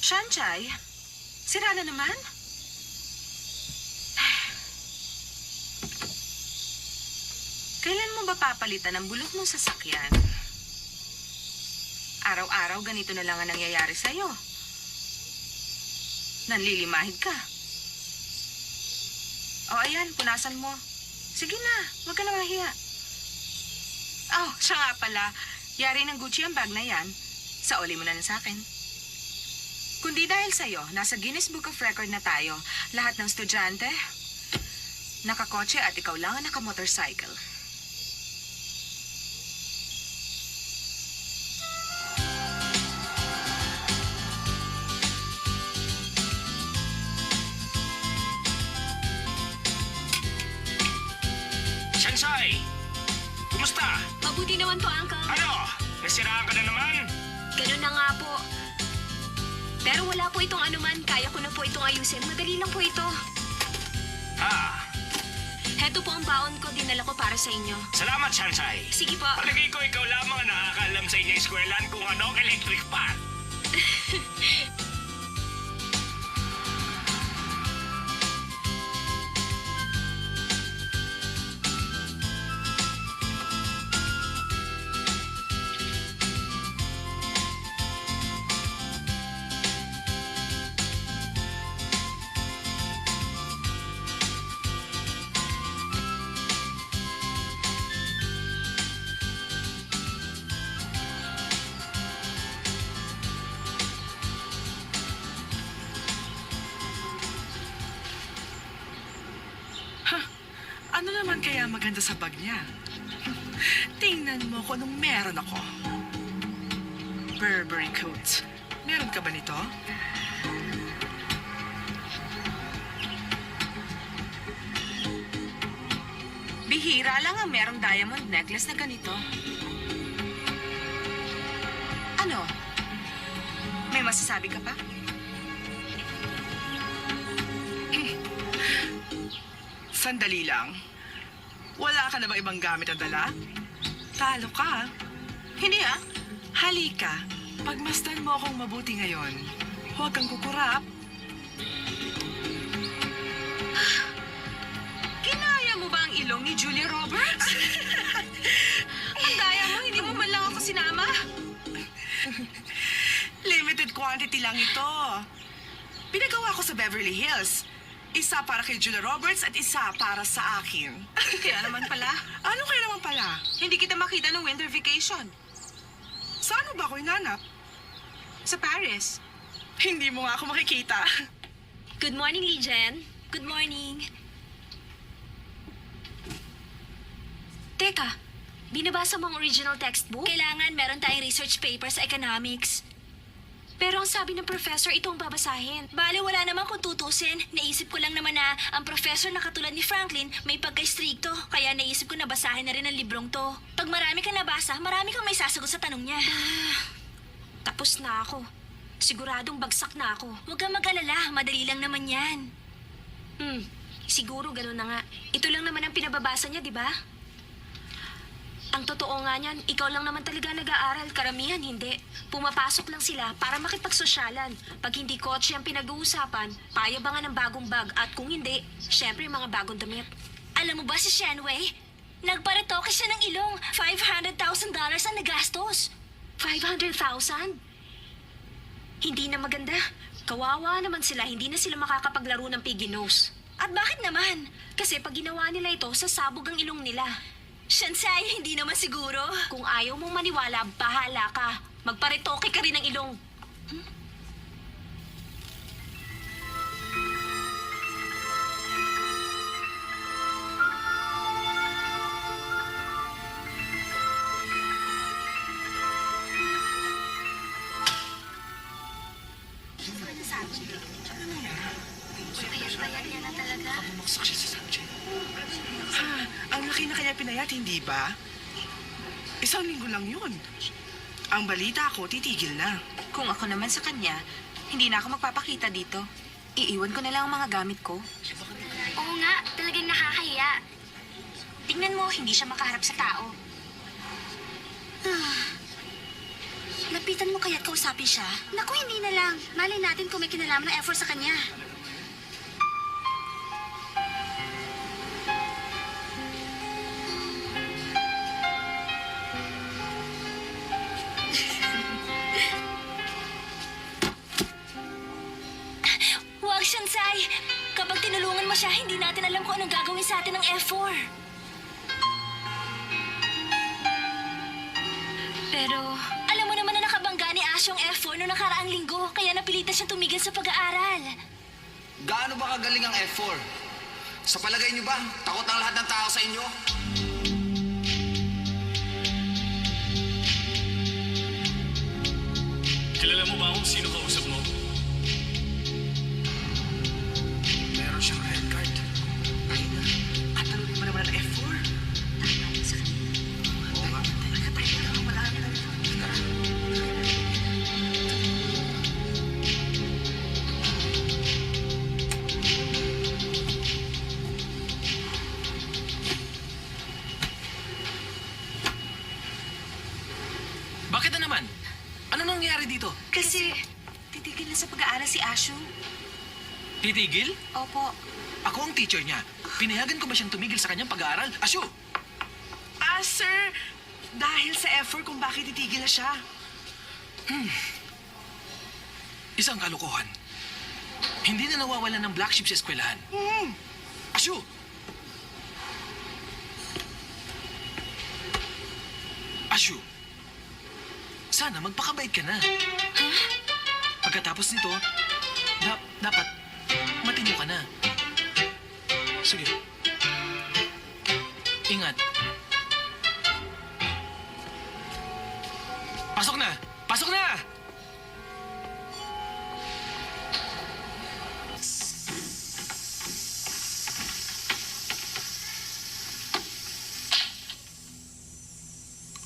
Shanchay, sira na naman? Kailan mo ba papalitan ang bulok mong sasakyan? Araw-araw ganito na lang ang nangyayari sa'yo. Nanlilimahid ka. O ayan, punasan mo. Sige na, huwag ka na mahiya. Oh, siya nga pala. Yari ng Gucci ang bag na yan. Sauli mo na sa akin. Kundi dahil sa'yo, nasa Guinness Book of Record na tayo. Lahat ng estudyante, nakakotse at ikaw lang ang nakamotorcycle. Sensei! Kumusta? Mabuti naman po, Uncle. Ano? Nasiraan ka na naman? Ganun na nga po. Pero wala po itong anuman. Kaya ko na po itong ayusin. Madali lang po ito. Ah, Heto po ang baon ko. Dinala ko para sa inyo. salamat, Sensei. Sige po. Palagay ko ikaw lamang ang nakakaalam sa inyong eskwelahan kung ano ang electric fan. Ano naman kaya maganda sa bag niya? Tingnan mo kung anong meron ako. Burberry coat. Meron ka ba nito? Bihira lang ang merong diamond necklace na ganito. Ano? May masasabi ka pa? Sandali lang. Wala ka na ba ibang gamit na dala? Talo ka. Hindi ah. Halika. Pagmasdan mo akong mabuti ngayon. Huwag kang kukurap. Kinaya mo ba ang ilong ni Julia Roberts? Ang daya mo, hindi mo man lang ako sinama. Limited quantity lang ito. Pinagawa ko sa Beverly Hills. Isa para kay Julia Roberts at isa para sa akin. Kaya naman pala, Ano kaya naman pala? hindi kita makita ng winter vacation. Saan mo ba ako hinanap? Sa Paris. Hindi mo nga ako makikita. Good morning, Lijen. Good morning. Teka, binabasa mo ang original textbook? Kailangan meron tayong research paper sa economics. Pero ang sabi ng professor, ito ang babasahin. Bale, wala naman kung tutusin. Naisip ko lang naman na ang professor na katulad ni Franklin may pagka-stricto. Kaya naisip ko na basahin na rin ang librong to. Pag marami kang nabasa, marami kang may sasagot sa tanong niya. Tapos na ako. Siguradong bagsak na ako. Huwag kang mag-alala, madali lang naman yan. Siguro ganun na nga. Ito lang naman ang pinababasa niya, di ba? Ang totoo nga niyan, ikaw lang naman talaga nag-aaral, karamihan hindi. Pumapasok lang sila para makipagsosyalan. Pag hindi kotse ang pinag-uusapan, payabangan ng bagong bag at kung hindi, syempre mga bagong damit. Alam mo ba si Shenwei? Nagparetoke siya ng ilong. $500,000 ang nagastos. 500,000? Hindi na maganda. Kawawa naman sila, hindi na sila makakapaglaro ng piggy nose. At bakit naman? Kasi pag ginawa nila ito, sasabog ang ilong nila. Shansay, hindi naman siguro. Kung ayaw mong maniwala, bahala ka. Magparetoke ka rin ng ilong. Bumaksak siya sa subject. Ang laki na kaya pinayat, hindi ba? Isang linggo lang yun. Ang balita ko, titigil na. Kung ako naman sa kanya, hindi na ako magpapakita dito. Iiwan ko na lang ang mga gamit ko. Oo nga, talagang nakakahiya. Tingnan mo, hindi siya makaharap sa tao. Lapitan mo kaya't kausapin siya. Naku, hindi na lang. Malay natin kung may kinalaman ng effort sa kanya. Huwag, Shansai! Kapag tinulungan mo siya, hindi natin alam kung anong gagawin sa atin ng F4. Pero... Alam mo naman na nakabangga ni Ash yung F4 noong nakaraang linggo, kaya napilitan siyang tumigil sa pag-aaral. Gaano ba kagaling ang F4? Sa palagay niyo ba, takot ang lahat ng tao sa inyo? Kilala mo ba kung sino kausap mo? Meron siyang red card. Ay na, katalunin mo naman ang F4. Tama rin sa kanila. Oo nga. Tayo na lang, malami na. Bakit na naman? Ano nangyari dito? Kasi, titigil na sa pag-aaral si Ashu. Titigil? Opo. Ako ang teacher niya. Pinayagan ko ba siyang tumigil sa kanyang pag-aaral? Asyo! Sir, dahil sa F4 kung bakit titigil na siya. Isang kalokohan. Hindi na nawawalan ng black sheep sa eskwelahan. Asyo! Asyo! Sana magpakabait ka na. Pagkatapos nito, dapat matino ka na. Sige. Ingat. Pasok na! Pasok na!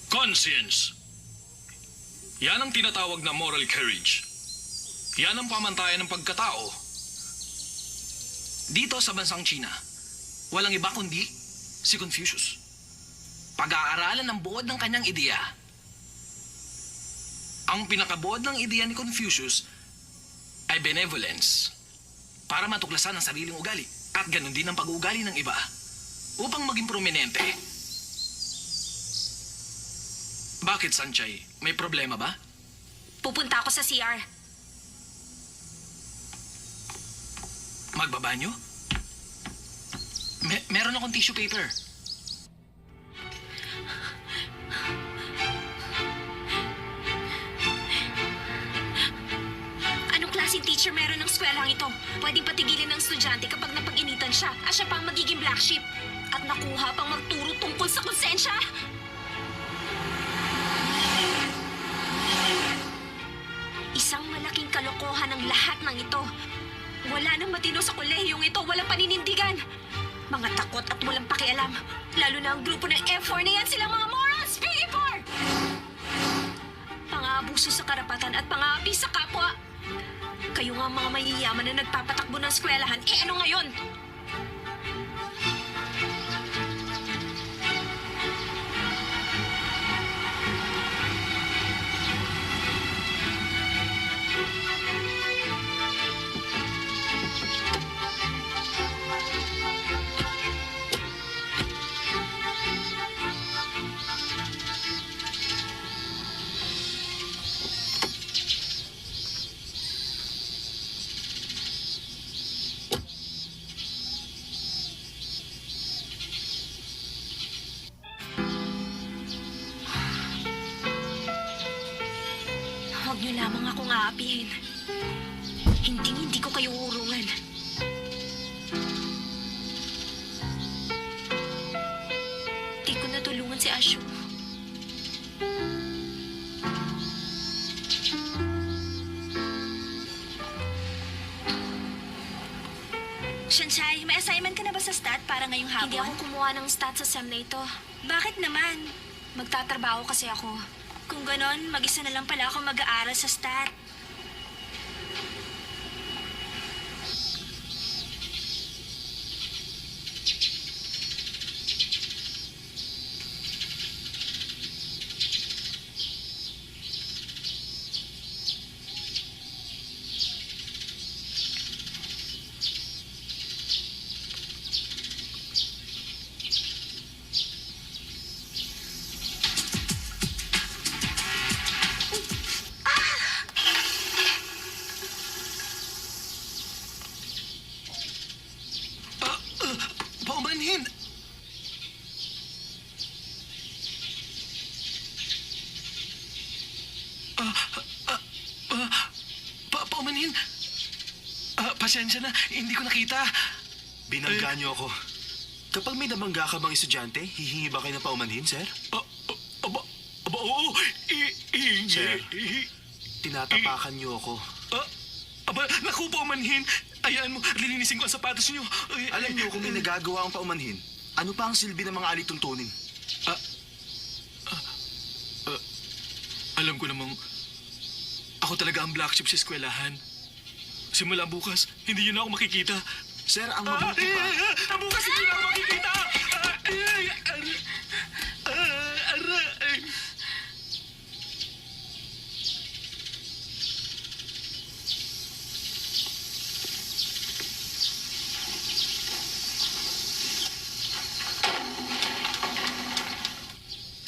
Conscience. Yan ang tinatawag na moral courage. Yan ang pamantayan ng pagkatao. Dito sa bansang China, walang iba kundi si Confucius. Pag-aaralan ng buod ng kanyang ideya. Ang pinakabuod ng ideya ni Confucius ay benevolence para matuklasan ang sariling ugali at ganun din ang pag-uugali ng iba upang maging prominente. Bakit, Sanchay? May problema ba? Pupunta ako sa CR. Magbabanyo? Meron akong tissue paper. Anong klaseng teacher meron ng eskwelahan ito? Pwedeng patigilin ng estudyante kapag napag-initan siya at siya pang magiging black sheep. At nakuha pang magturo tungkol sa konsensya. Isang malaking kalokohan ang lahat ng ito. Wala nang matino sa kolehiyong ito, walang paninindigan. Mga takot at walang pakialam. Lalo na ang grupo ng F4 na yan, silang mga morals, P4! Pang-aabuso sa karapatan at pang-aapi sa kapwa. Kayo nga mga mayayaman na nagpapatakbo ng eskwelahan, ano ngayon? Huwag niyo lamang akong aapihin. Hindi ko kayo uurungan. Di ko natulungan si Ashu. Shansai, may assignment ka na ba sa stat para ngayong hapon? Hindi ako kumuha ng stat sa sem na ito. Bakit naman? Magtatrabaho kasi ako. Kung ganon, mag-isa na lang pala ako mag-aaral sa stat. pasensya na. Hindi ko nakita. Binangga niyo ako. Kapag may nabangga ka bang estudyante, hihingi ba kayo ng paumanhin, sir? Aba, oo. Sir. Tinatapakan niyo ako. Naku po, manhin. Ayaan mo, lilinisin ko ang sapatos niyo. Alam niyo kung may nagagawa ang paumanhin, ano pa ang silbi ng mga alituntunin? Alam ko namang ako talaga ang black sheep sa eskwelahan. Simula bukas, hindi yun ako makikita. Sir, ang mabuti pa... Bukas hindi na ako makikita!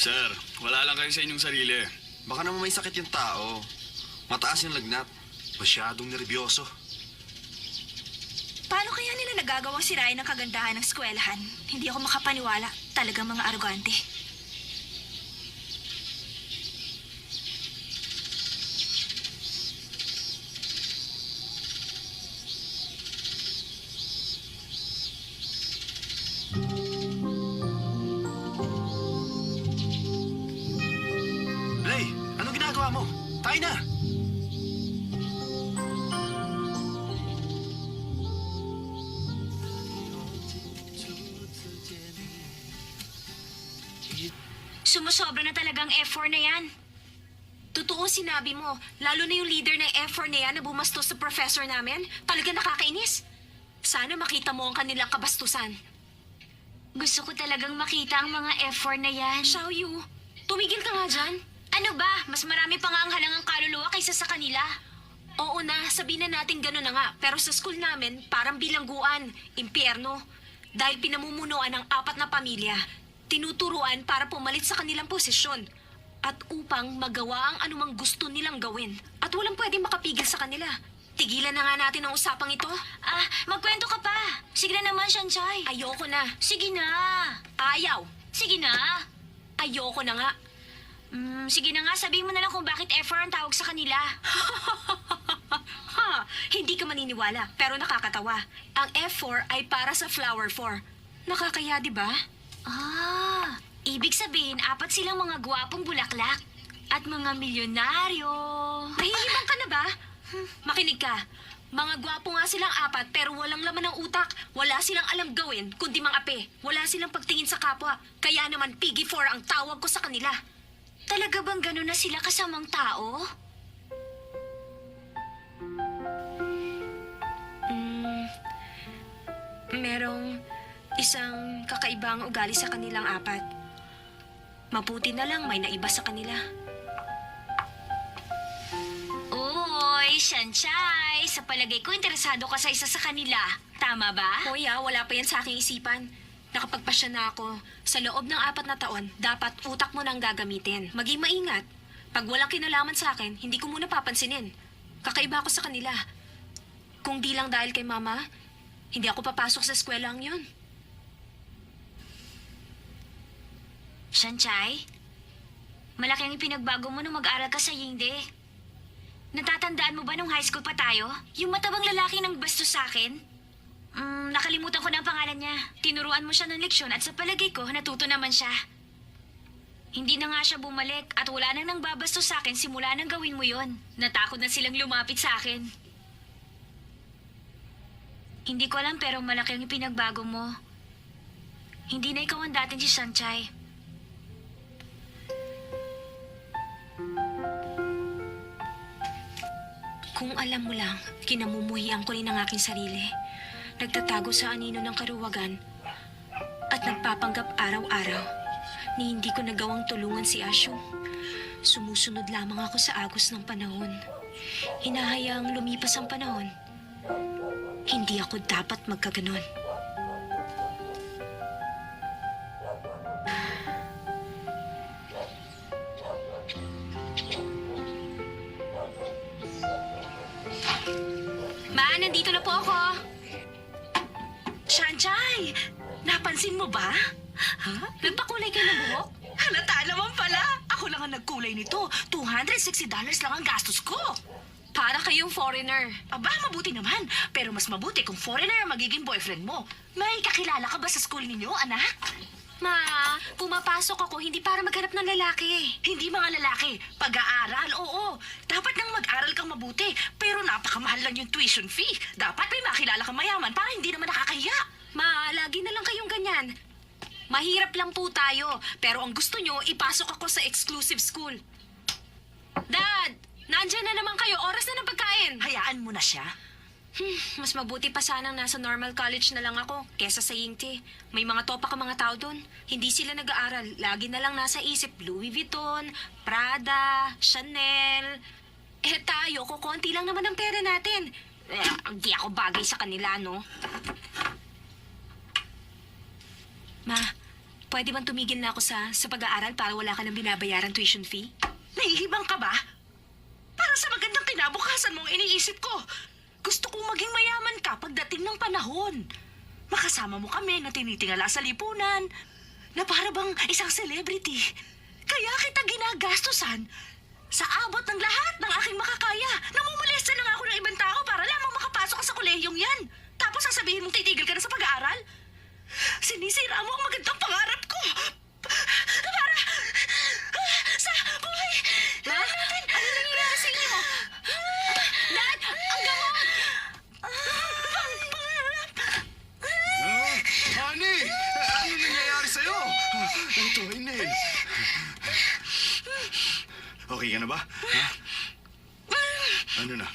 Sir, wala lang kayo sa inyong sarili. Baka naman may sakit yung tao. Mataas yung lagnat. Masyadong nervyoso. Paano kaya nila nagagawang sirain ang kagandahan ng eskwelahan? Hindi ako makapaniwala. Talagang mga arogante. Ray, anong ginagawa mo? Tayo na! Sumusobra na talagang F4 na yan. Totoo sinabi mo, lalo na yung leader ng F4 na yan na bumastos sa professor namin. Talaga nakakainis. Sana makita mo ang kanilang kabastusan. Gusto ko talagang makita ang mga F4 na yan. Xiaoyu, tumigil ka nga dyan. Ano ba? Mas marami pa nga ang halangang kaluluwa kaysa sa kanila. Oo na, sabihin na natin gano'n na nga. Pero sa school namin, parang bilangguan, impyerno. Dahil pinamumunuan ng 4 na pamilya, tinuturuan para pumalit sa kanilang posisyon. At upang magawa ang anumang gusto nilang gawin. At walang pwedeng makapigil sa kanila. Tigilan na nga natin ang usapang ito. Magkwento ka pa. Sige na naman, Shanchay. Ayoko na. Sige na. Ayaw. Sige na. Ayoko na nga. Sige na nga, sabihin mo na lang kung bakit F4 ang tawag sa kanila. Hindi ka maniniwala, pero nakakatawa. Ang F4 ay para sa flower 4. Nakakaya, di ba? Ibig sabihin, 4 silang mga gwapong bulaklak. At mga milyonaryo. Nahihibang ka na ba? Makinig ka. Mga gwapo nga silang 4 pero walang laman ng utak. Wala silang alam gawin kundi mang-ape. Wala silang pagtingin sa kapwa. Kaya naman Piggy 4 ang tawag ko sa kanila. Talaga bang gano'n na sila kasamang tao? Merong isang kakaibang ugali sa kanilang 4. Mabuti na lang may naiba sa kanila. Uy, Shanchay! Sa palagay ko, interesado ka sa isa sa kanila. Tama ba? Kuya, wala pa yan sa aking isipan. Nakapagpasya na ako. Sa loob ng 4 na taon, dapat utak mo nang gagamitin. Maging maingat. Pag walang kinalaman sa akin, hindi ko muna papansinin. Kakaiba ako sa kanila. Kung di lang dahil kay Mama, hindi ako papasok sa eskwelaang yun. Shanchay, malaki ang ipinagbago mo nung mag-aral ka sa Yingde. Natatandaan mo ba nung high school pa tayo? Yung matabang lalaki ng bastos sa akin? Nakalimutan ko na ang pangalan niya. Tinuruan mo siya ng leksyon at sa palagay ko, natuto naman siya. Hindi na nga siya bumalik at wala nang nangbabastos sa akin simula nang gawin mo yon. Natakot na silang lumapit sa akin. Hindi ko alam pero malaki ang ipinagbago mo. Hindi na ikaw ang dating si Shanchay. Kung alam mo lang, kinamumuhian ko rin ang aking sarili. Nagtatago sa anino ng karuwagan at nagpapanggap araw-araw ni hindi ko nagawang tulungan si Asyo. Sumusunod lamang ako sa agos ng panahon. Hinahayaang lumipas ang panahon. Hindi ako dapat magkaganon. Ma, nandito na po ako. Shanchay, napansin mo ba? Ha? Nagpakulay kayo ng buhok? Halata naman pala. Ako lang ang nagkulay nito. $260 lang ang gastos ko. Para kayong foreigner. Aba, mabuti naman. Pero mas mabuti kung foreigner ang magiging boyfriend mo. May kakilala ka ba sa school ninyo, anak? Ma, pumapasok ako hindi para maghanap ng lalaki. Hindi mga lalaki. Pag-aaral, oo. Dapat nang mag-aral kang mabuti. Pero napakamahal lang yung tuition fee. Dapat may makilala kang mayaman para hindi naman nakakahiya. Ma, lagi na lang kayong ganyan. Mahirap lang po tayo, pero ang gusto nyo, ipasok ako sa exclusive school. Dad, nandyan na naman kayo. Oras na ng pagkain. Hayaan mo na siya. Mas mabuti pa sanang nasa normal college na lang ako kesa sa Yingti. May mga topa ka mga tao doon. Hindi sila nag-aaral. Lagi na lang nasa isip Louis Vuitton, Prada, Chanel. Eh tayo, kukonti lang naman ang pera natin. Hindi ako bagay sa kanila, no? Ma, pwede bang tumigil na ako sa pag-aaral para wala ka nang binabayaran tuition fee? Nahihibang ka ba? Para sa magandang kinabukasan mo ang iniisip ko. Gusto kong maging mayaman ka pagdating ng panahon. Makasama mo kami na tinitingala sa lipunan. Na para bang isang celebrity. Kaya kita ginagastusan. Sa abot ng lahat ng aking makakaya. Namumulesta na nga ako ng ibang tao para lamang makapasok ka sa kolehiyong yan. Tapos sasabihin mong titigil ka na sa pag-aaral? Sinisira mo ang magandang pangarap ko. Para sa buhay Ma, ano nangyayari sa inyo? Dad, ang gamot! Honey! Ano nangyayari sa'yo? Ito, Inel. Okay ka na ba? Ha? Ano na?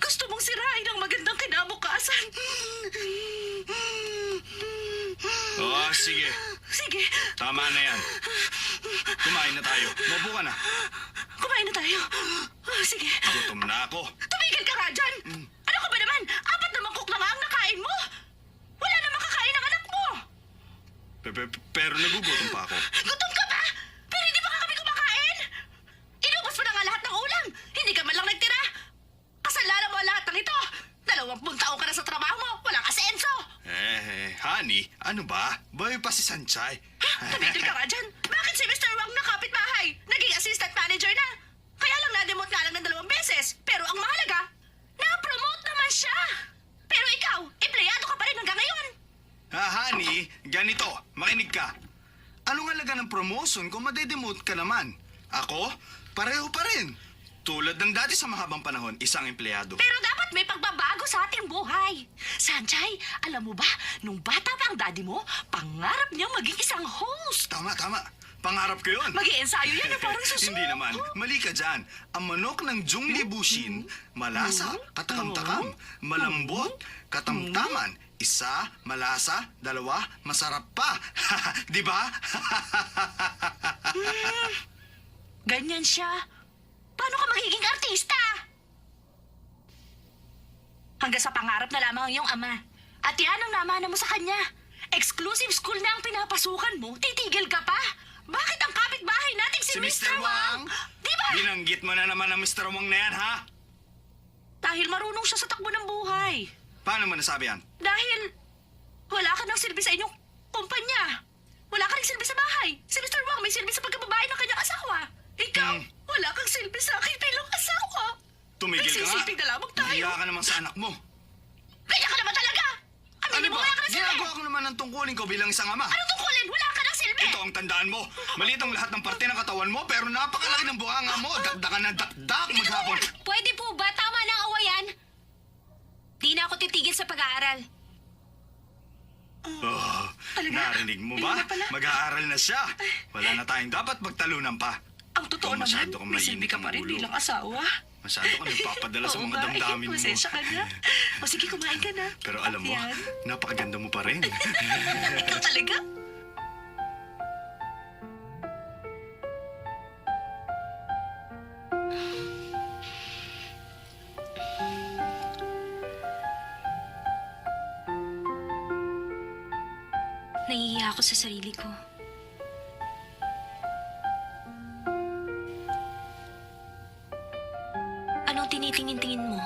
Gusto mong sirain ang magandang kinabukasan. Oh, sige. Sige, Tama na yan. Kumain na tayo. Maupo ka na. kumain na tayo. Sige, Gutom na ako. tumigil ka nga dyan. Ano ka ba naman? 4 na mangkok na nga ang nakain mo. Wala na makakain ang anak mo. Pero nagugutom pa ako. Gutom ka ba? Pero hindi pa ka kami kumakain. Inubos mo na nga lahat ng ulam. Hindi ka man lang nagtira. Kasalanan mo ang lahat ng ito. 20 taon ka na sa trabaho mo. Walang asenso. Honey, ano ba? Boy pa si Sanchay. Tumigil ka nga dyan. Bakit si Mr. Wang na kapitbahay? Naging assistant manager na. Kaya lang na-demote nga lang ng 2 beses. Pero ang mahalaga, na-promote naman siya. Pero ikaw, empleyado ka pa rin hanggang ngayon. Honey, ganito. Makinig ka. Anong halaga ng promotion kung madedemote ka naman? Ako, pareho pa rin. Tulad ng dati sa mahabang panahon, isang empleyado. Pero dapat may pagbabago sa ating buhay. Sanchay, alam mo ba, nung bata pa ang daddy mo, pangarap niya maging isang host. Tama. Pangarap ko yun. Mag-iensayo yan na parang susunod. Hindi naman. Mali ka dyan. Ang manok ng Jung Libushin, malasa, katakam-takam, malambot, katamtaman, 1, malasa, 2, masarap pa. Di ba? Ganyan siya. Paano ka magiging artista? Hanggang sa pangarap na lamang ang iyong ama. At yan ang namana mo sa kanya. Exclusive school na ang pinapasukan mo, titigil ka pa? Bakit ang kapitbahay nating si Mr. Wang? Di ba? Binanggit mo na naman ang Mr. Wang na yan, ha? Dahil marunong siya sa takbo ng buhay. Paano mo nasabi yan? Dahil wala ka ng silbi sa inyong kumpanya. Wala ka rin silbi sa bahay. Si Mr. Wang may silbi sa pagkababae ng kanyang asawa. Ikaw, wala kang silbi sa akin bilang asawa. Tumigil ka nga. Nagsisilbing na lamang tayo. Nahiya ka naman sa anak mo. Kaya ka naman talaga! Aminin mo, wala ka ng silbi! Ginagawa ko naman ang tungkulin ko bilang isang ama. Anong tungkulin? Wala ka ng silbi! Ito ang tandaan mo. Maliit ang lahat ng parte ng katawan mo, pero napakalaki ng bunganga mo. Dakdakan na dakdak maghapon. Pwede po ba? Tama na ang awayan. Di na ako titigil sa pag-aaral. Oh, narinig mo ba? Ayun na pala. Mag-aaral na siya. Wala na tayong dapat magtalunan pa. Ang totoo Ikaw, masyado naman, kang may silbi mainit ka ang pa rin ulo. bilang asawa. Masyado ka nagpapadala sa Oo mga nga, damdamin mo. pasensya ka na. O sige, kumain ka na. Pero alam mo, Yan. napakaganda mo pa rin. Ikaw talaga? Nahihiya ako sa sarili ko. Anong tinitingin-tingin mo?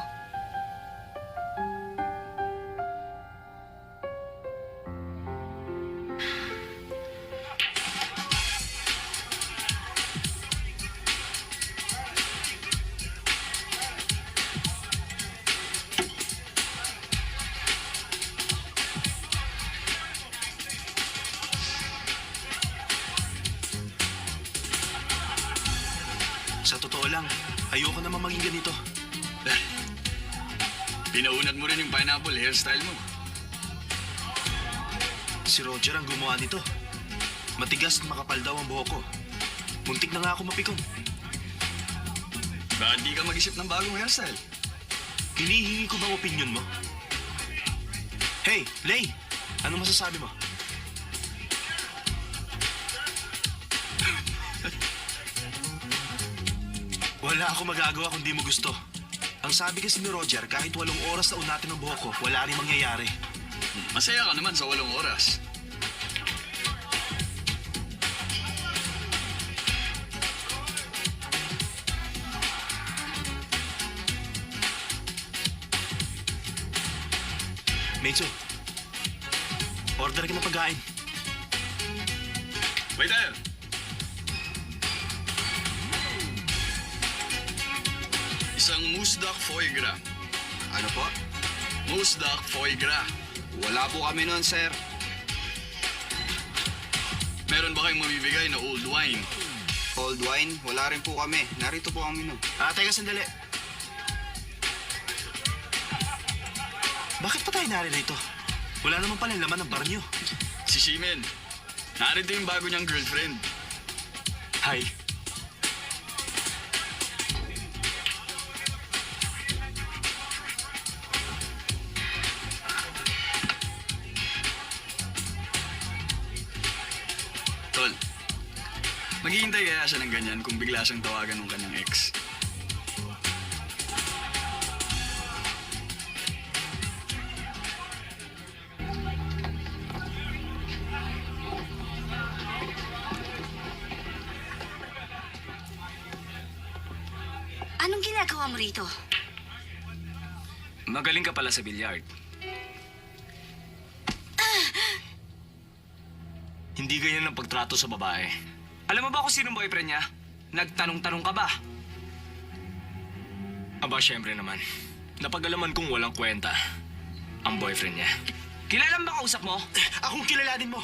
Sa totoo lang, ayoko naman maging ganito. Pinaunat mo rin yung pineapple hairstyle mo. Si Roger ang gumawa nito. Matigas at makapal daw ang buhok ko. Muntik na nga ako mapikon. Bakit di ka mag-isip ng bagong hairstyle? Hinihingi ko bang opinion mo? Hey, Lay! Ano masasabi mo? Wala ako magagawa kung di mo gusto. Ang sabi kasi ni Roger, kahit 8 oras na unatin ang buhok ko, wala rin mangyayari. Masaya ka naman sa 8 oras. Medyo, order ka ng pagkain. Waiter! Isang moose duck foie gras. Ano po? Moose duck foie gras. Wala po kami noon, sir. Meron ba kayong mamibigay na old wine? Old wine? Wala rin po kami. Narito po kami no. Teka sandali. Bakit pa tayo naririto? Wala naman pala laman ng bar niyo. Si Shimen. Narito yung bago niyang girlfriend. Hi. Tol, maghihintay kaya siya ng ganyan kung bigla siyang tawagan ng kanyang ex. Anong ginagawa mo rito? Magaling ka pala sa billiard. Hindi ganyan ang pagtrato sa babae. Alam mo ba kung sinong boyfriend niya? Nagtanong-tanong ka ba? Aba, syempre naman. Napag-alaman kong walang kwenta ang boyfriend niya. Kilala mo ba kausap mo? Akong kilalanin mo!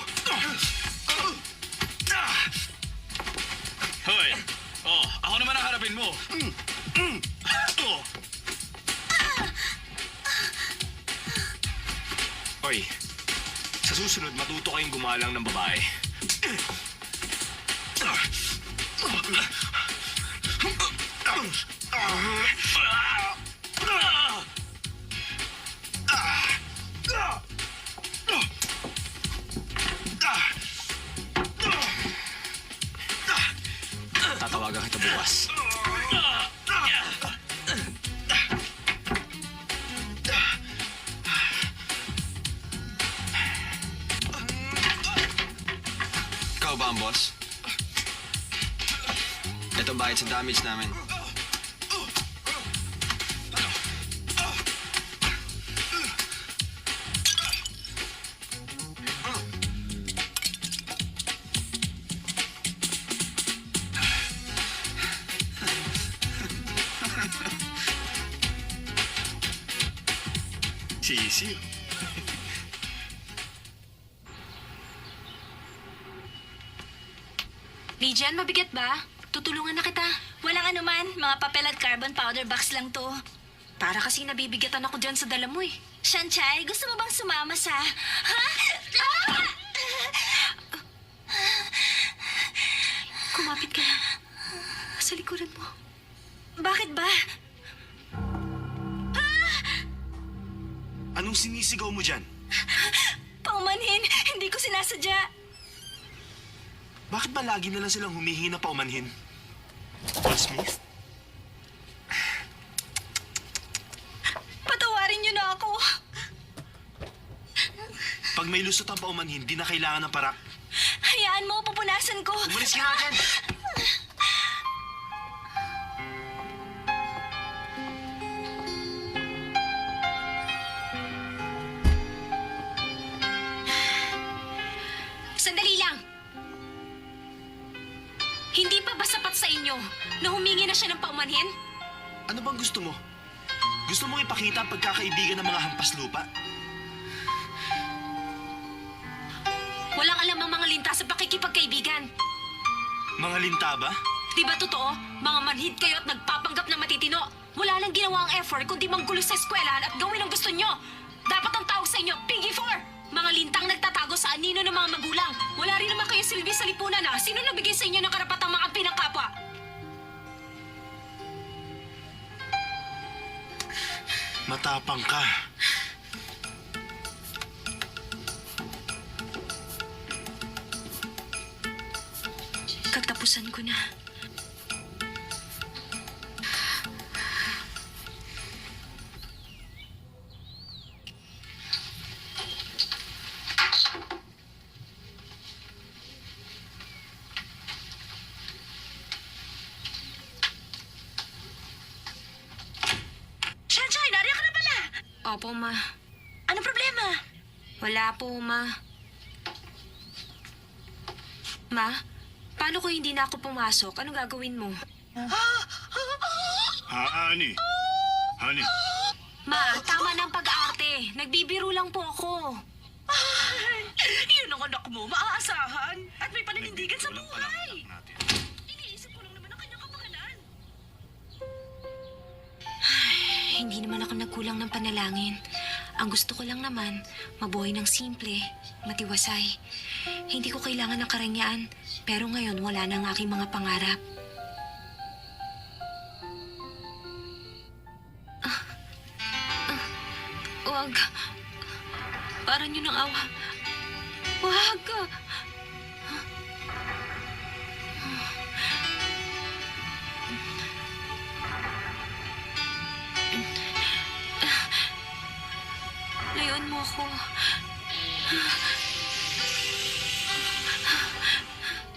Hoy! Oh, ako naman ang harapin mo. Oh. Oy, sa susunod matuto kayong gumalang ng babae. Tatawagan kita bukas. Ikaw ba ang boss? Ito bayad sa damage namin. Sisi. Lijan, mabigat ba? Tutulungan na kita. Walang anuman, mga papel at carbon powder box lang to. Para kasi nabibigatan ako dyan sa dala mo eh. Shanchay, gusto mo bang sumama sa... Ha? Ah! Kumapit ka lang. Sa likuran mo. Bakit ba? Anong sinisigaw mo dyan? Paumanhin, hindi ko sinasadya. Bakit ba lagi na lang silang humihingi na paumanhin? Paul Smith? Patawarin niyo na ako. Pag may lusot ang paumanhin, di na kailangan ng parak. Hayaan mo, pupunasan ko. Umalis ka nga dyan! Sandali lang. Hindi pa ba sapat sa inyo na humingi na siya ng paumanhin? Ano bang gusto mo? Gusto mong ipakita ang pagkakaibigan ng mga hampas lupa? Walang alam ang mga linta sa pakikipagkaibigan. Mga linta ba? Di ba totoo? Mga manhid kayo at nagpapanggap na matitino. Wala lang ginawa ang effort kundi manggulo sa eskwelahan at gawin ang gusto nyo. Dapat ang tawag sa inyo, Piggy 4! Mga lintang nagtatago sa anino ng mga magulang. Wala rin naman kayo silbi sa lipunan na. Sino nagbigay sa inyo ng karapatang makampi ng kapwa? Matapang ka. Katapusan ko na. Sunshine, nariyan ka na pala. Opo, ma. Anong problema? Wala po, ma. Ma, paano kung hindi na ako pumasok? Anong gagawin mo? Honey. Honey. Ma, tama ng pag-arte. Nagbibiro lang po ako. Yun ang anak mo, maaasahan. At may paninindigan sa buhay. Iniisip ko lang naman ang kanyang kapakanan. Hindi naman ako nagkulang ng panalangin. Ang gusto ko lang naman, mabuhay ng simple, matiwasay. Hindi ko kailangan ng karangyaan, pero ngayon wala na ang aking mga pangarap. Wag. Para niyo ng awa. Wag. Layuan mo ako.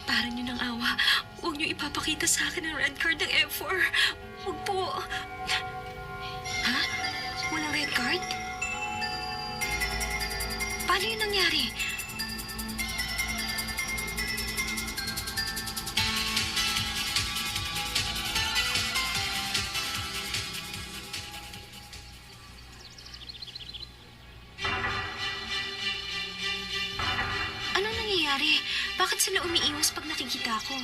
Para niyo ng awa, huwag niyo ipapakita sa akin ang red card ng F4. Huwag po. Ha? Walang red card? Paano yun nangyari? Anong nangyayari? Bakit sila umiiwas pag nakikita ko?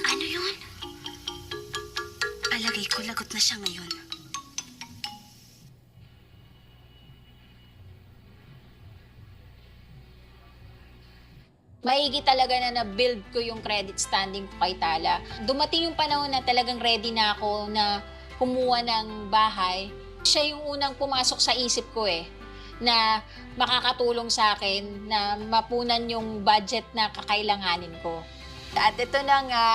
Ano yun? Alagay ko lagot na siya ngayon. Maigi talaga na na-build ko yung credit standing ko kay Tala. Dumating yung panahon na talagang ready na ako na kumuha ng bahay. Siya yung unang pumasok sa isip ko na makakatulong sa akin na mapunan yung budget na kakailanganin ko. At ito na nga,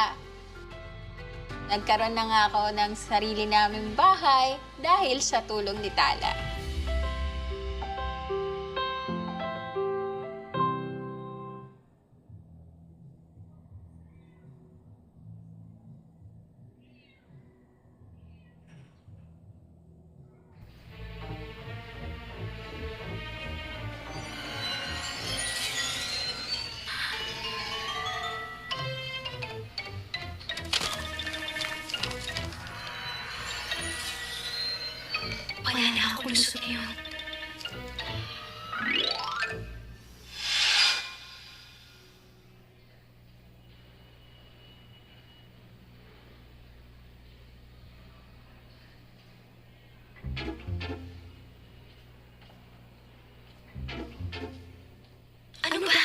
nagkaroon na nga ako ng sarili naming bahay dahil sa tulong ni Tala. Wala na ako lusot yun. Ano ba?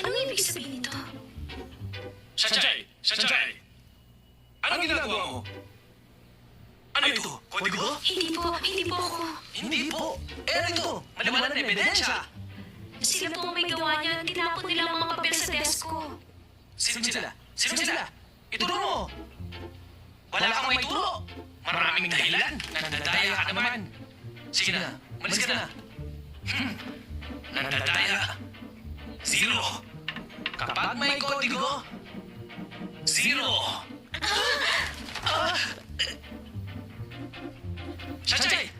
Anong ibig sabihin nito? Sanjay! Sanjay! Anong ginagawa mo? Ano ito? Kodigo? Hindi po ako. Hindi po. Eh ano ito? Maliwanag na ebidensya. Sila po ang may gawa niyan. Tinapon nila ang mga papel sa desk ko. Sino sila? Sino sila? Ituro mo. Wala kang may turo. Maraming dahilan. Nandadaya ka naman. Sige na, malis ka na. Nandadaya. 0. Kapag may kodigo, 0. Sanjay!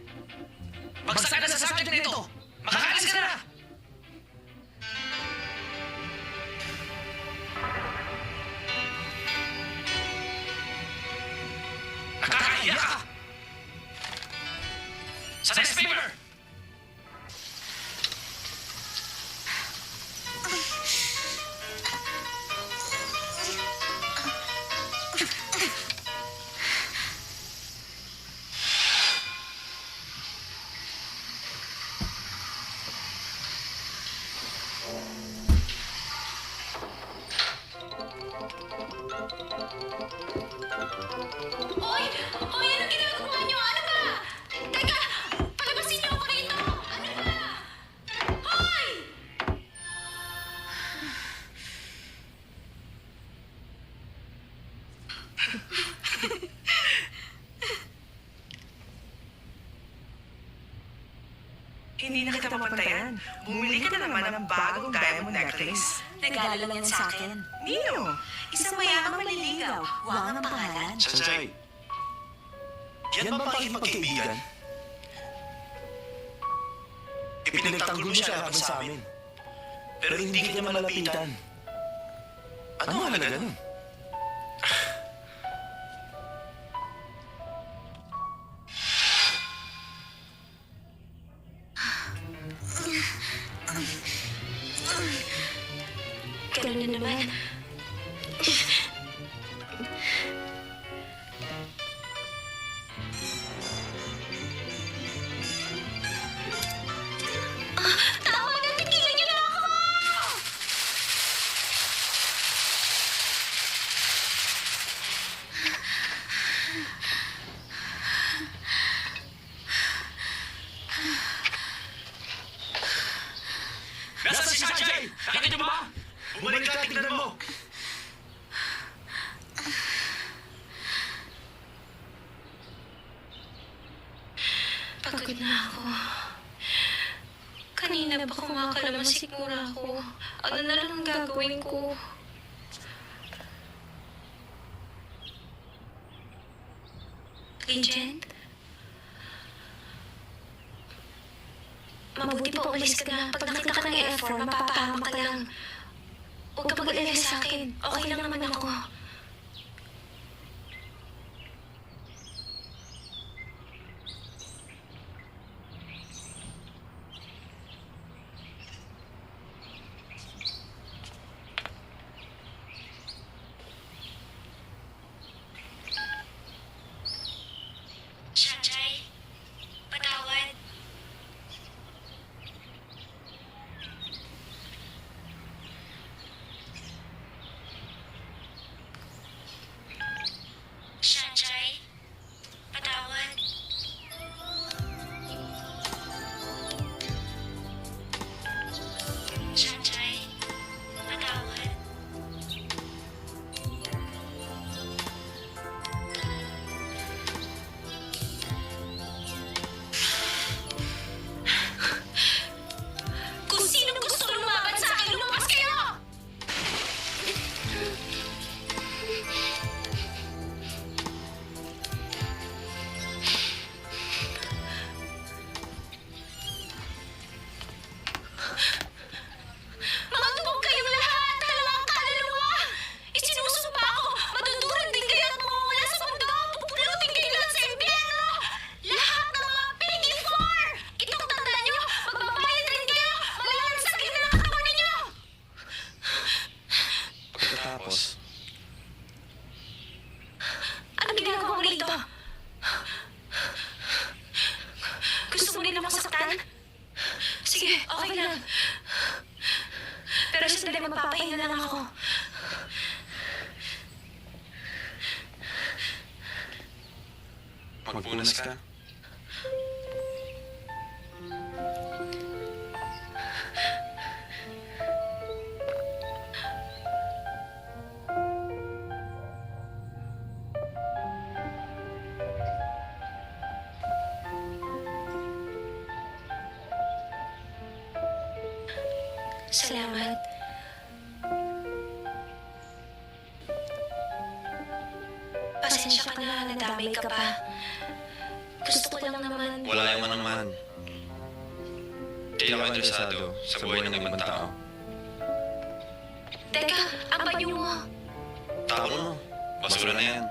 Bagsak ka na sa subject na ito! Makakaalis ka na! Nakakahiya ka! Sa test paper! Oy! Oy! Anong ginagawa niyo? Ano ba? Teka! Palabasin niyo ako rito! Ano ba? Hoy! Hindi na kita mapantayan. Bumili ka na naman ng bagong diamond necklace. Regalo lang yan sa akin. Nino? Isang mayamang maliligaw. Wang ang pangalan. Sanjay, yan ba pakikipagkaibigan? Ipinagtanggol mo siya laban sa amin. Pero hindi ka niya malapitan. Ano halaga nun? Ganun na naman. Tama na! Tigilan niyo na ako! Nasaan si Sanjay? Nakita mo ba? Bumalik ka, tignan mo! Pagod na ako. Kanina pa kumakalaman siguro ako. Ano na lang ang gagawin ko? Agent? Mabuti pa umalis ka na. Pag nakita ka ng F4, mapapahamak ka lang. Huwag ka mag-alala sa akin. Okay lang naman ako. Sanjay, patawad. Sanjay, patawad. Sanjay, patawad. Kung sinong gusto lumaban sa akin, lumabas kayo! Mga tubog kayong lahat! Dalawang kaluluwa! Isinusumpa ako! Matuturan din kayo at mawawala sa mundo! Pupulutin kayo lahat sa impyerno! Lahat ng mga PG4! Itong tandaan nyo! Magbabayad rin kayo! Malalang sakit na ng katawan ninyo! Pagkatapos, Anong ginagawa mo rito? Gusto mo rin akong saktan? Sige, okay lang. Pero sandali magpapahinga na lang ako. Magpunas ka. Salamat. Pasensya ka na, nadamay ka pa. Gusto ko lang naman... Wala yung naman. Hindi ako interesado sa buhay ng ibang tao. Teka, ang banyo mo. Tao mo, basura na yan.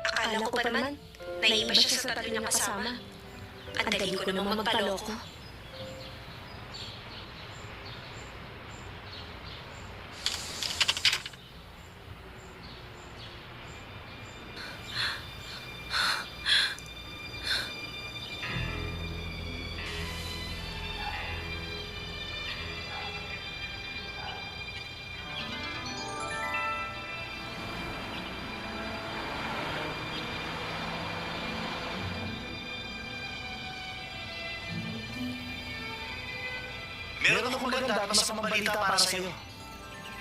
Akala ko pa naman, naiiba siya sa tabi niyang kasama. Ang dali ko namang magpaloko. Meron akong maganda at masamang balita para sa'yo.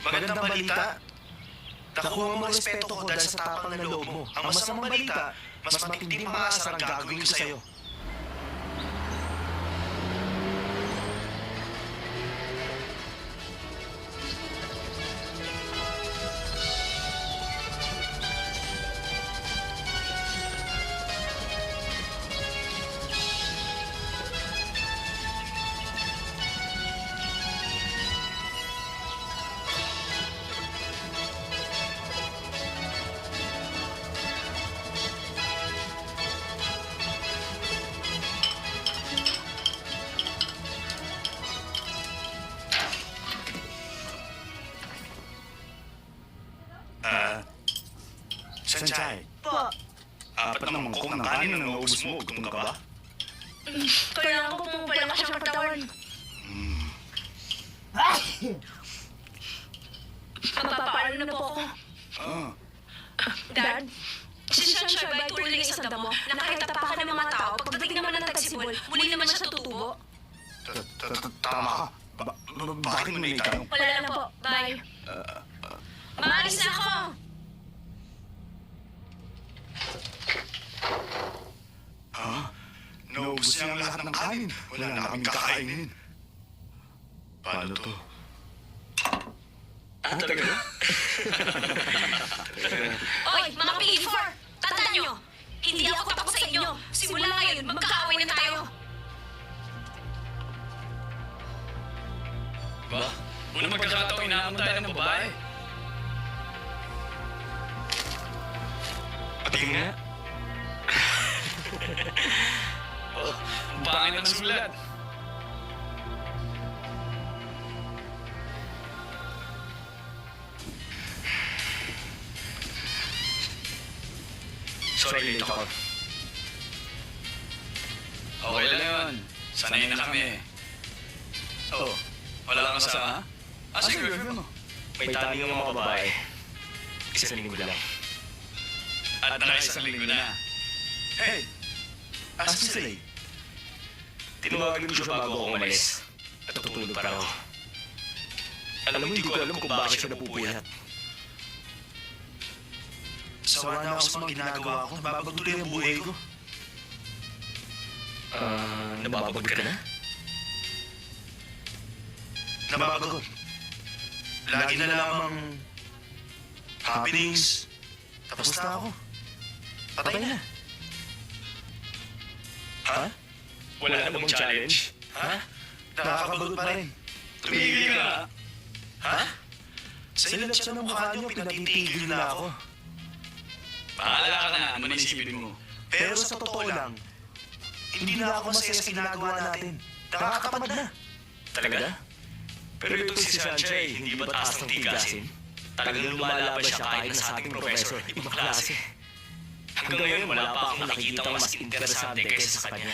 Magandang balita, nakuha mo ang respeto ko dahil sa tapang na loob mo. Ang masamang balita, mas matinding pangasar ang gagawin ko sa'yo. Sanchay. Po, Apat na mangkok ng kanin na naubos mo. Gutom ka ba? kailangan ko pong palakas ang katawan. Mapapaalam na po ako. Dad, si Sunshine ba ay tulad ng isang damo na kahit tapakan ng mga tao, pagdating naman ng tagsibol, muli naman siya tutubo? Tama ka. Bakit mo naitanong? Wala lang po. Bye. Maalis na ako! Naubos niya ang lahat ng kanin. Wala na kaming kakainin. Paano to? Talaga? Oy, mga PE4! Tandaan nyo! Hindi ako takot sa inyo! Simula ngayon, magkaaway na tayo! Ba? Unang magkakataong inaamon tayo ng babae. Patingin nga. Oh, ang pangit ng sulat. Sorry, late ako. Okay lang yun. Sanay na kami. Oh, wala kang kasama? Asa yung girlfriend mo? May tali ng mga babae. Isang linggo lang. At nakaisang linggo na. Hey! Asan si Slay? Tinawagan ko siya bago ako umalis. At tutulog pa raw. Alam mo, hindi ko alam kung bakit siya napupuyat. Sawa na ako sa mga ginagawa ko. Nababagtuloy ang buhay ko. Nababagod ka na? Nababagod. Lagi na lamang happenings. Tapos na ako. Patay na. Ha? Wala na bang challenge? Ha? Nakakapagod pa rin. Tumigil ka na. Ha? Sa ilang siya ng mukha niyo, pinatitigil na ako. Bahala ka na. Ano man isipin mo? Pero sa totoo lang, hindi na ako masaya sa ginagawa natin. Nakakatamad na. Talaga? Pero ito si Sanchez, hindi ba taas ng tigasin? Talagang lumalaban siya kahit na sa ating professor, ibang klase. Hanggang ngayon, wala pa akong nakikita mas interesante kaysa sa kanya.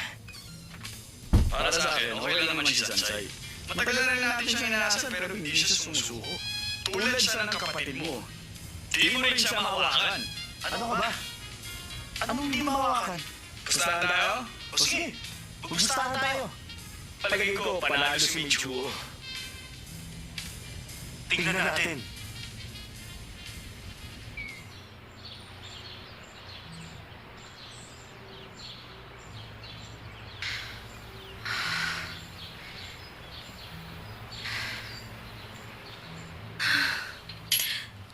Para sa akin, okay lang naman si Sanchay. Matagal na rin natin siya inaasahan pero hindi siya sumusuko. Tulad siya ng kapatid mo. Di mo rin siya mahawakan. Ano ka ba? Anong hindi mahawakan? Pustahan tayo? O sige, pustahan tayo. Palagay ko, panalo si Michuo. Tingnan natin.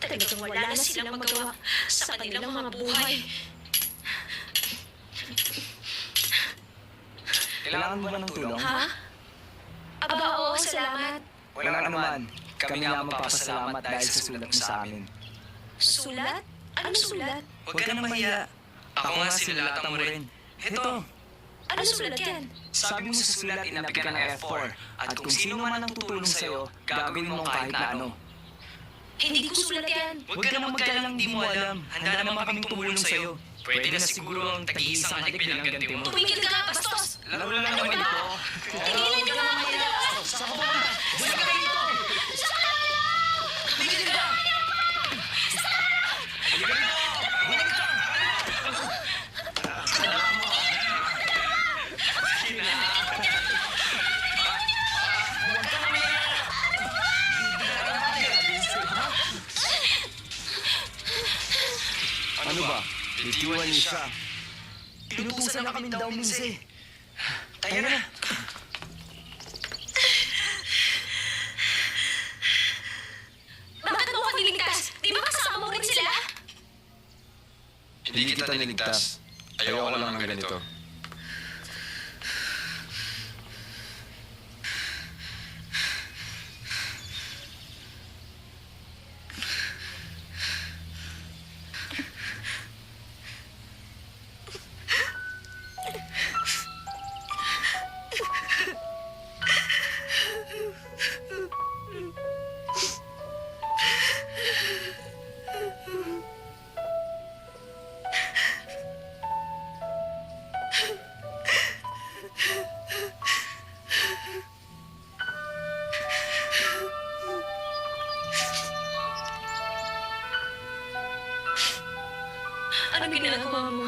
Talagang wala na silang magawa sa kanilang mga buhay. Kailangan mo ba ng tulong? Ha? Aba, oo, salamat. Walang anuman. Kami nga magpapasalamat dahil sa sulat mo sa amin. Sulat? Anong sulat? Huwag ka nang mahiya. Ako nga sinulatan mo rin. Ito, Anong sulat yan? sabi mo sa sulat inapi ka ng F4 at kung sino man ang tutulong sa'yo, gagawin mo kahit na ano. Hindi ko sulat yan. Huwag ka nang magkalang di mo alam. Handa naman kaming tumulong sa'yo. Pwede na siguro ang tag-iisang halik bilang ganti mo. Tumigil ka, bastos! Laro lang naman ito. Tigilan ka nga nila! Saan ka pupunta? Bula ka dito! Tigil ka! Halika dito! Balik ka! Ano ba? Bitiwan niyo siya. Inutusan na kami daw minse. Tayo na! Bakit mo ako niligtas? Di ba kasama mo rin sila? Hindi kita niligtas. Ayoko lang ng ganito. Ano ginagawa mo?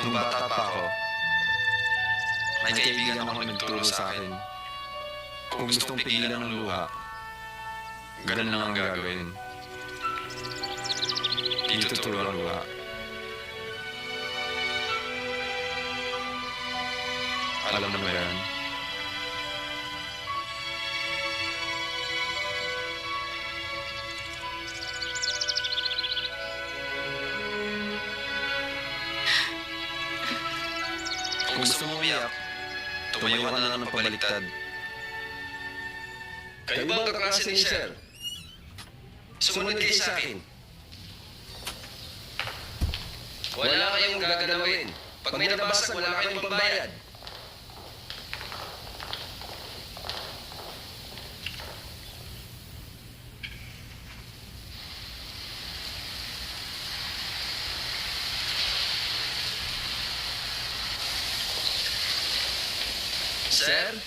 Nung bata pa ako, may kaibigan ako nagturo sa akin. Kung gustong pigilan ng luha, ganun lang ang gagawin. Di tuturo ang luha. Alam mo ba yan? Kung gusto mo umiyak, tumayo ka na lang ng pabaliktad. Kayo ba ang kaklase ni Sir? Sumunod kayo sa akin. Wala kayong gagalawin. Pag may nabasag, wala kayong pambayad. Sir?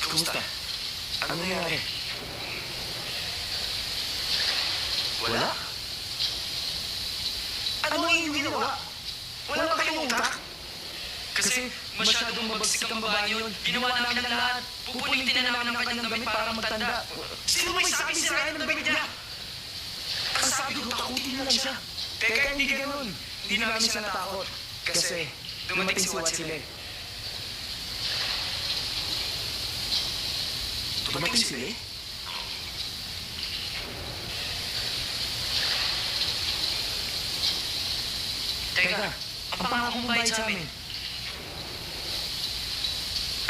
Kumusta? Ano nangyari? Wala? Ano ang iyong ginawa? Wala ba kayong utak? Kasi masyadong mabagsik ang babae yun. Ginawa namin ang lahat. Pupunitin na namin ang kanyang damit para magtanda. Sino may sabi sirayan ng damit niya? Ang sabi ko, takutin na lang siya. Teka, hindi ganun. Hindi namin siya natakot. Kasi dumating si Watsile. Dumating sila eh? Teka, ang pangako mong bayad sa amin.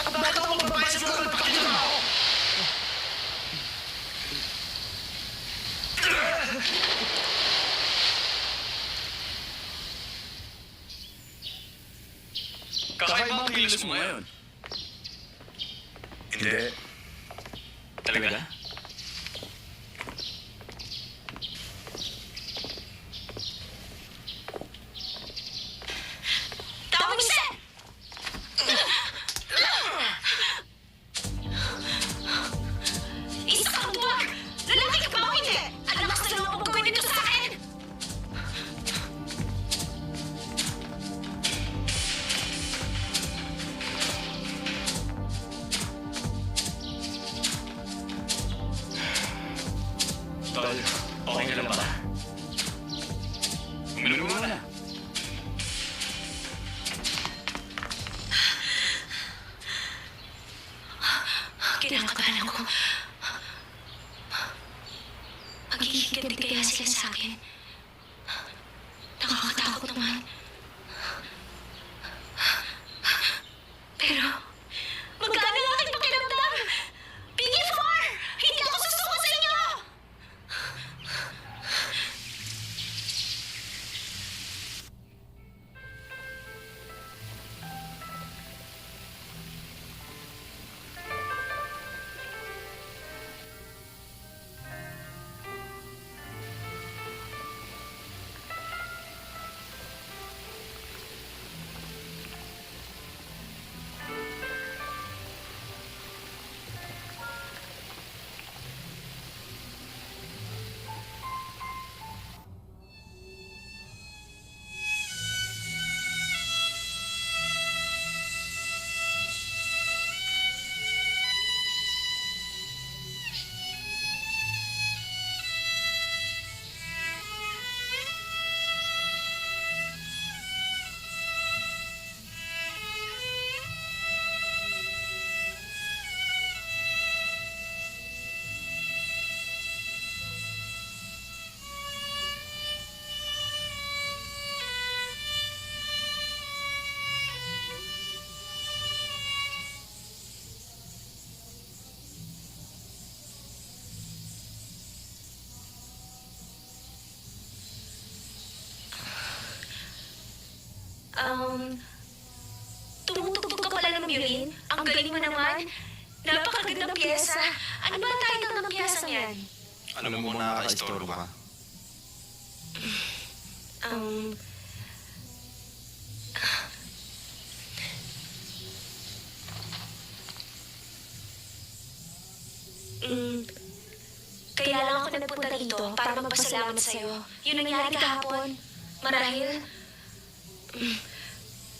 At bakit ako magbabayad sa mga pagkakita mo? kilos mo ngayon? Hindi. Talaga? Tawag isa! Isa kang duwag! Lalaki ka ba o hindi? Alam mo sa loob mong gawin dito sa akin! Tol, okay ka lang ba? Uminom mo na. Kinakabahan ako. Maghihiganti kaya sila sa akin. Nakakatakot naman. Pero, magkano ang aking pakiramdam? Bigil for! Hindi ako susuko sa inyo! Tumutugtog ka pala ng violin? Ang galing mo naman. Napakagandang piyesa. Ano ba ang title ng piyesa niyan? Alam mo nakaka-istorbo ka. Kaya lang ako nagpunta rito para magpasalamat sa'yo. Yun nangyari kahapon. Marahil,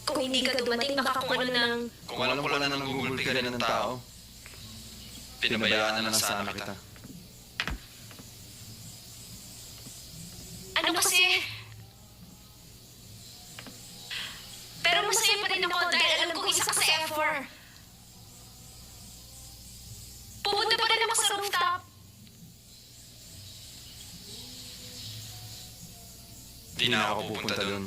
kung hindi ka dumating, baka kung ano nang... Kung alam ko lang na nanggugulpi ka rin ng tao, pinabayaan na lang sana kita. Ano kasi? Pero masaya pa rin ako dahil alam kong isa ka sa F4. Pupunta pa rin ako sa rooftop. Di na ako pupunta doon.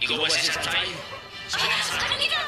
Ikaw ba si Sunshine? Anong ginagawa